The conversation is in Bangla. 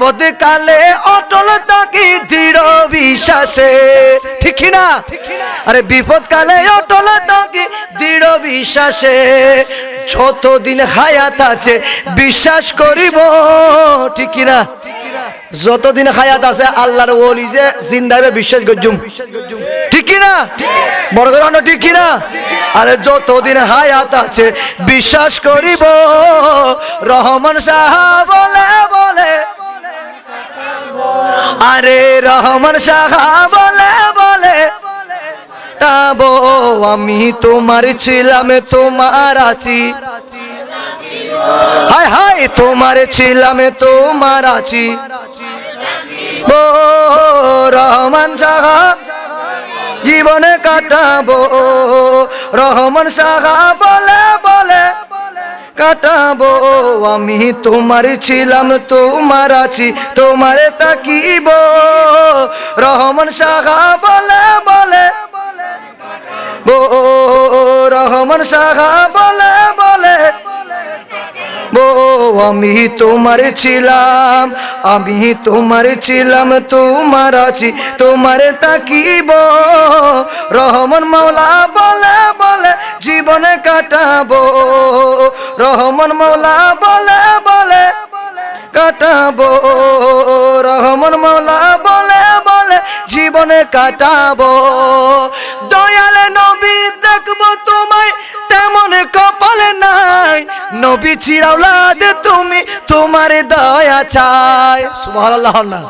বিপদ কালে অটল থাকি দৃঢ় বিশ্বাসে, ঠিক না? আরে বিপদ কালে অটল থাকি দৃঢ় বিশ্বাসে, যতদিন হায়াত আছে বিশ্বাস করিব, ঠিক না? যতদিন হায়াত আছে আল্লাহর ওলি যে জিন্দা হবে বিশ্বাস করজুম, ঠিক না? বড় করে ঠিক না? আরে যতদিন হায়াত আছে বিশ্বাস করিব। রহমান শাহ বলে বলে, আরে রহমান শাহ বলে বলে, তাবো আমি তোমার ছিলাম তোমার আছি, হায় হায় তোমার ছিলাম তোমার আছি। ও রহমান শাহ জীবনে কাটাবো, রহমান শাহ বলে বলে কাটাবো আমি তোমার ছিলাম তোমার আছি, তোমার তাকিব। রহমান শাহ বলে বলে, ও রহমান শাহ বলে বলে, ও আমি তোমার ছিলাম, আমি তোমার ছিলাম তোমার আছি, তোমার তাকিব। রহমান মাওলা বলে বলে জীবনে কাটাবো, রহমান মাওলা বলে বলে কাটাবো, রহমান মাওলা বলে বলে জীবনে কাটাবো। দয়াল নবী দেখবো তোমায় তেমন কপালে নাই, নবী চিরাওলাদ তুমি তোমার দয়া চাই। সুবহানাল্লাহ।